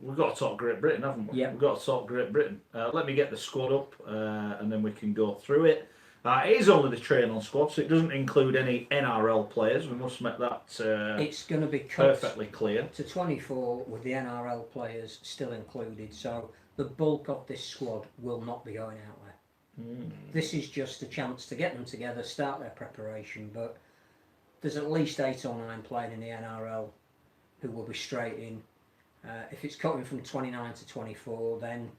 we've got to talk Great Britain, haven't we? Yeah. We've got to talk Great Britain. Let me get the squad up, and then we can go through it. It is only the training squad, so it doesn't include any NRL players. We must make that it's going to be cut perfectly clear. To 24 with the NRL players still included, so the bulk of this squad will not be going out there. This is just a chance to get them together, start their preparation, but there's at least 8 or 9 playing in the NRL who will be straight in. If it's cutting from 29 to 24, then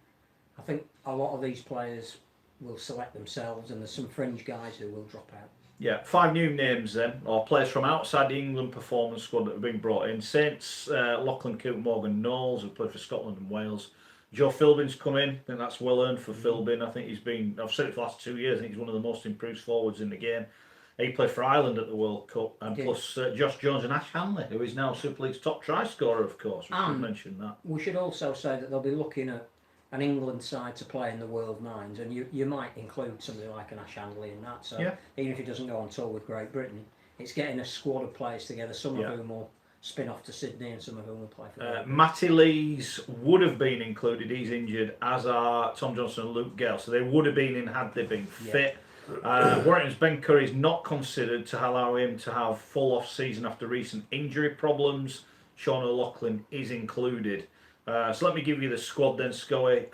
I think a lot of these players will select themselves, and there's some fringe guys who will drop out. Yeah, 5 new names then, or players from outside the England performance squad that have been brought in. Saints, Lachlan Coote, Morgan Knowles, who played for Scotland and Wales. Joe Philbin's come in. I think that's well earned for Philbin. I think he's been, I've said it for the last 2 years, I think he's one of the most improved forwards in the game. He played for Ireland at the World Cup, and plus Josh Jones and Ash Hanley, who is now Super League's top try scorer, of course. We should mention that. We should also say that they'll be looking at an England side to play in the World Nines, and you might include somebody like an Ash Hanley in that. So even if he doesn't go on tour with Great Britain, it's getting a squad of players together, some of whom will spin off to Sydney and some of whom will play for Matty Lees would have been included, he's injured, as are Tom Johnson and Luke Gale, so they would have been in had they been fit. Warrington's Ben Curry is not considered to allow him to have full off season after recent injury problems. Sean O'Loughlin is included. So let me give you the squad then, Scully.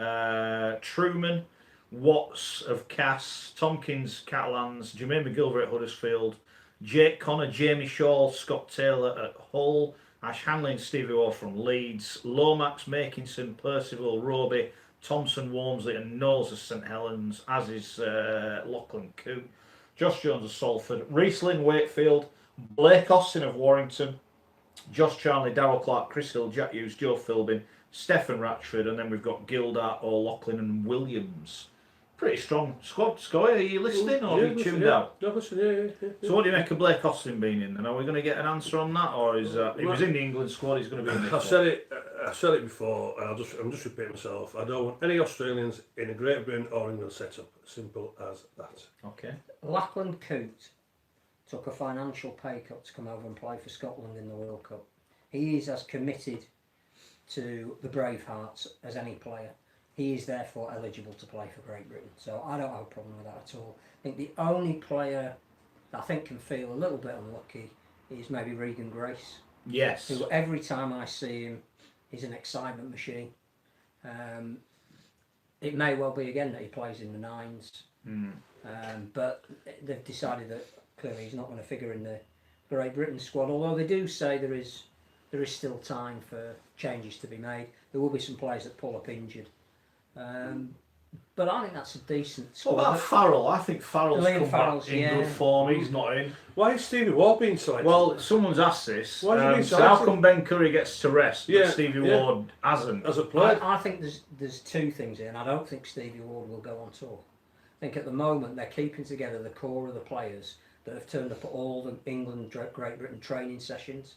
Truman, Watts of Cass, Tompkins, Catalans, Jermaine McGilvray at Huddersfield, Jake Connor, Jamie Shaw, Scott Taylor at Hull, Ash Hanley and Stevie Orr from Leeds, Lomax, Makinson, Percival, Roby, Thompson, Walmsley and Knowles of St Helens, as is Lachlan Coote, Josh Jones of Salford, Riesling, Wakefield, Blake Austin of Warrington, Josh Charnley, Darryl Clark, Chris Hill, Jack Hughes, Joe Philbin, Stephen Ratchford, and then we've got Gildart, O'Loughlin and Williams. Pretty strong squad. Scoy, are you listening or have you tuned out? No, listen, yeah. So what do you make of Blake Austin being in? And are we going to get an answer on that, or is he was in the England squad? He's going to be in this I've said it before. I'm just repeating myself. I don't want any Australians in a Great Britain or England setup. Simple as that. Okay. Lachlan Coote took a financial pay cut to come over and play for Scotland in the World Cup. He is as committed to the Bravehearts as any player. He is therefore eligible to play for Great Britain. So I don't have a problem with that at all. I think the only player that I think can feel a little bit unlucky is maybe Regan Grace. Yes. Who every time I see him is an excitement machine. It may well be again that he plays in the nines. But they've decided that clearly he's not going to figure in the Great Britain squad. Although they do say there is still time for changes to be made. There will be some players that pull up injured. But I think that's a decent squad. What about Farrell? I think Farrell's come back in good form. He's not in. Why is Stevie Ward being selected? Well, someone's asked this. Why have you been so how come Ben Curry gets to rest, but Stevie Ward hasn't? As a player, I think there's two things here, and I don't think Stevie Ward will go on tour. I think at the moment they're keeping together the core of the players that have turned up at all the England, Great Britain training sessions.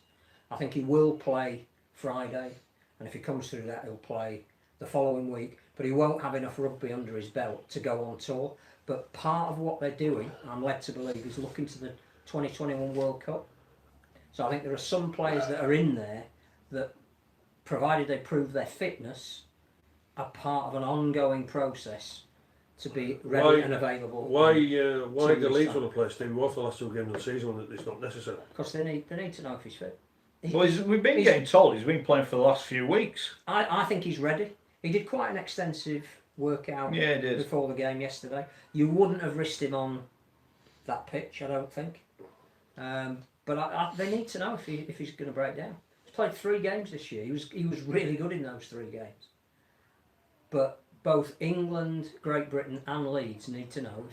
I think he will play Friday, and if he comes through that, he'll play the following week. But he won't have enough rugby under his belt to go on tour. But part of what they're doing, I'm led to believe, is looking to the 2021 World Cup. So I think there are some players that are in there that, provided they prove their fitness, are part of an ongoing process to be ready and available. Why the Leeds want to play Stevie Ward for the last 2 games of the season when it's not necessary? Because they need to know if he's fit. We've been getting told he's been playing for the last few weeks. I think he's ready. He did quite an extensive workout before the game yesterday. You wouldn't have risked him on that pitch, I don't think. But they need to know if he's going to break down. He's played 3 games this year. He was really good in those 3 games. But both England, Great Britain and Leeds need to know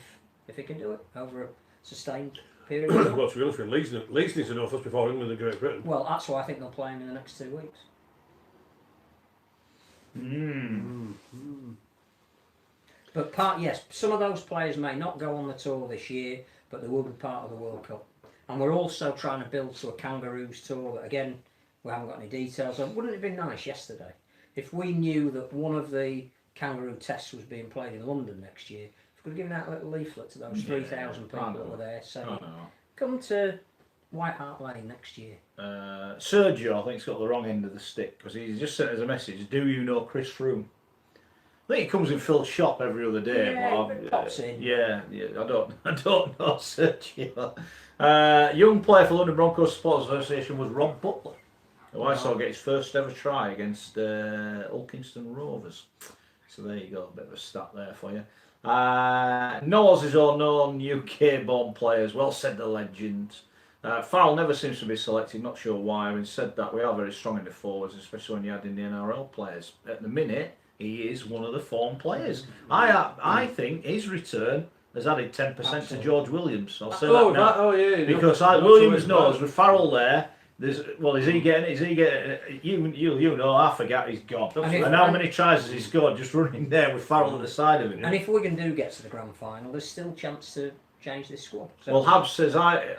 if he can do it over a sustained period of time. Well, to be honest with you, Leeds needs to know first before England and Great Britain. Well, that's why I think they'll play him in the next 2 weeks. But some of those players may not go on the tour this year, but they will be part of the World Cup. And we're also trying to build to a Kangaroos tour that, again, we haven't got any details on. Wouldn't it have been nice yesterday if we knew that one of the Kangaroo tests was being played in London next year? If we could have given out a little leaflet to those 3,000 people that were there saying, come to White Hart Lane next year. Sergio, I think, has got the wrong end of the stick because he's just sent us a message. Do you know Chris Froome? I think he comes in Phil's shop every other day. Yeah, but it pops in. Yeah, I don't know Sergio. Young player for London Broncos Supporters Association was Rob Butler, who I saw get his first ever try against Ulkinston Rovers. So there you go, a bit of a stat there for you. No Aussies or known UK-born players. Well said, the legend. Farrell never seems to be selected, not sure why. Having said that, we are very strong in the forwards, especially when you add in the NRL players. At the minute, he is one of the form players. I think his return has added 10% to George Williams. I'll say that now. Because Williams knows with Farrell there, is he getting? You know, I forget he's gone. And how many tries has he scored just running there with Farrell at the side of him? And if Wigan do get to the grand final, there's still a chance to change this squad. So well, Habs says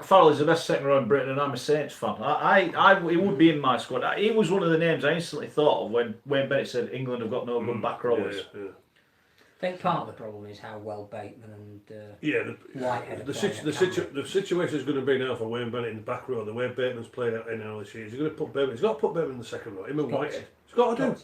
Farrell is the best second row in Britain, and I'm a Saints fan. He would be in my squad. He was one of the names I instantly thought of when Wayne Bennett said England have got no good back rowers. Yeah. I think part of the problem is how well Bateman and Whitehead the situation is going to be now for Wayne Bennett in the back row. The way Bateman's playing out in all this year, he's going to put Bateman. He's got to put Bateman in the second row. Him and Whitehead. He's got to do.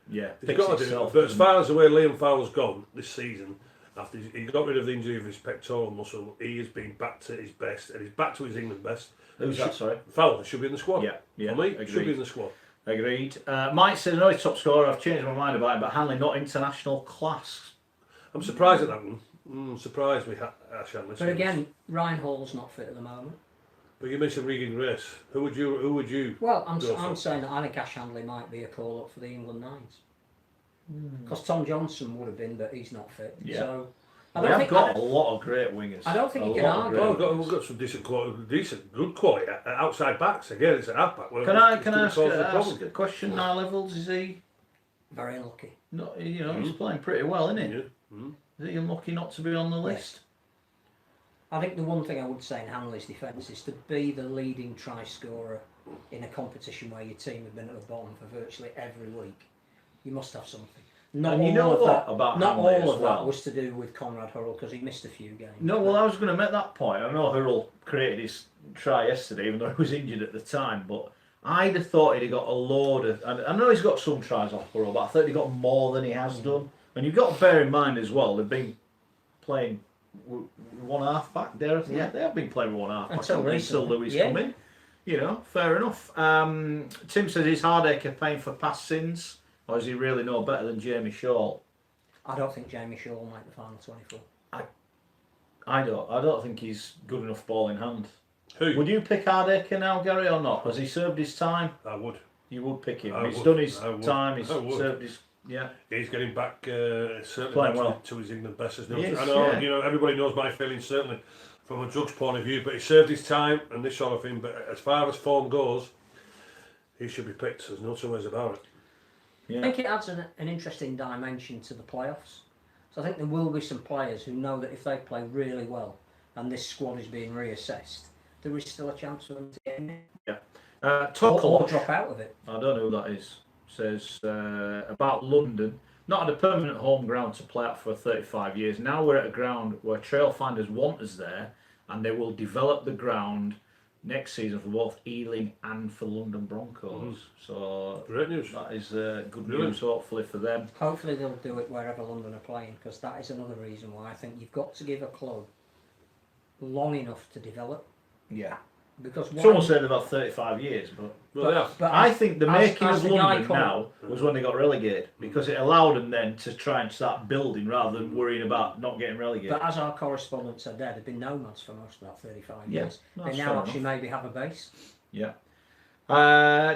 Yeah, he's got to do. But as far as the way Liam Fowler's gone this season, after he got rid of the injury of his pectoral muscle, he has been back to his best, and he's back to his England best. Who's that? Sorry, Fowler should be in the squad. Yeah. For me, should be in the squad. Agreed. Mike says, no, he's top scorer. I've changed my mind about him, but Hanley not international class. I'm surprised at that one. Surprised we Hanley. But again, Ryan Hall's not fit at the moment. But you mentioned Regan Grace. Who would you? Well, I'm saying that I think Ash Hanley might be a call up for the England Nines. Because Tom Johnson would have been, but he's not fit. Yeah. So We have got a lot of great wingers. I don't think you can argue. We've got some good quality outside backs. Again, it's an half back. Can I ask a question? High levels, is he? Very unlucky. No, he's playing pretty well, isn't he? Yeah. Is he unlucky not to be on the list? I think the one thing I would say in Hanley's defence is to be the leading try scorer in a competition where your team have been at the bottom for virtually every week. You must have something. Not all of that was to do with Conrad Hurrell because he missed a few games. No, well, I was going to make that point. I know Hurrell created his try yesterday, even though he was injured at the time, but I'd have thought he'd have got a load of... I know he's got some tries off Hurrell, but I thought he got more than he has done. And you've got to bear in mind as well, they've been playing one half back there. Yeah, they have been playing one half back. Until Louis come in. Fair enough. Tim says, is Hardacre a paying for past sins? Or is he really no better than Jamie Shaw? I don't think Jamie Shaw will make the final 24. I don't think he's good enough ball in hand. Who? Would you pick Hardacre now, Gary, or not? Has he served his time? I would. You would pick him. He's done his time. He's served his... Yeah. He's getting back certainly playing back well to his England best. I know, everybody knows my feelings certainly from a Drugs point of view, but he served his time and this sort of thing. But as far as form goes, he should be picked. There's no two ways about it. Yeah. I think it adds an interesting dimension to the playoffs. So I think there will be some players who know that if they play really well and this squad is being reassessed, there is still a chance for them to get in it. Yeah. Or drop out of it. I don't know who that is. Says about London, not had a permanent home ground to play at for 35 years. Now we're at a ground where trailfinders want us there, and they will develop the ground next season for both Ealing and for London Broncos. So great news. That is good news, hopefully for them. Hopefully they'll do it wherever London are playing, because that is another reason why I think you've got to give a club long enough to develop. Yeah. Because someone said about 35 years, but I think the making of London now was when they got relegated, because it allowed them then to try and start building rather than worrying about not getting relegated. But as our correspondent said there, they've been nomads for most of that 35 years. They now actually maybe have a base. Yeah.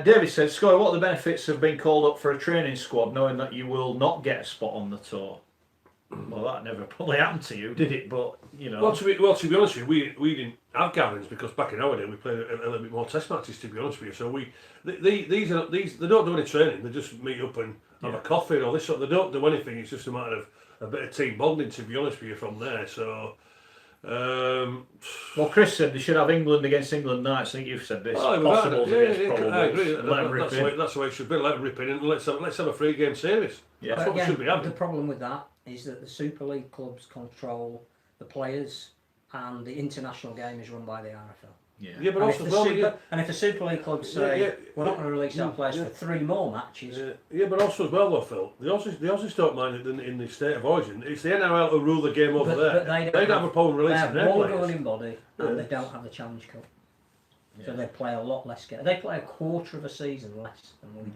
David said, Scott, what are the benefits of being called up for a training squad knowing that you will not get a spot on the tour? Well, that never probably happened to you, did it? But Well, to be honest with you, we didn't have gatherings because back in our day we played a little bit more test matches. To be honest with you, so these they don't do any training. They just meet up and have a coffee and all this sort. They don't do anything. It's just a matter of a bit of team bonding. To be honest with you, from there. So. Well, Chris said they should have England against England nights. I think you've said this. Possible against probable. I agree. That's the way it should be. Let them rip in and let's have a 3-game series. Yeah. That's what we should be having. The problem with that is that the Super League clubs control the players, and the international game is run by the RFL. Yeah, but And also as well, if the Super League clubs say we're not going to release our players for 3 more matches, yeah, but also as well though, Phil, the Aussies don't mind it in the state of origin. It's the NRL who rule the game over there. but they don't have a problem they releasing have their one players. governing body and they don't have the Challenge Cup, so they play a lot less games. They play a quarter of a season less than we do.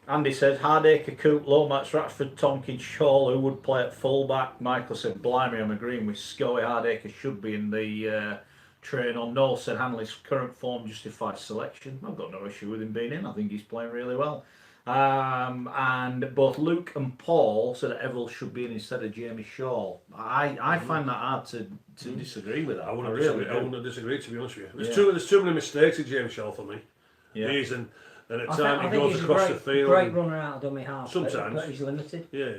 Andy says Hardacre, Coop, Lomax, Ratchford, Tompkins, Shaw, who would play at fullback. Michael said, blimey, I'm agreeing with Scully. Hardacre should be in the train on. Noel said Hanley's current form justifies selection. I've got no issue with him being in. I think he's playing really well. And both Luke and Paul said that Evans should be in instead of Jamie Shaw. I find that hard to disagree with that. I wouldn't disagree, to be honest with you. There's too many mistakes in James Shaw for me. Yeah. And at times he goes he's across a the field. great runner out of dummy half. Sometimes. But he's limited. Yeah.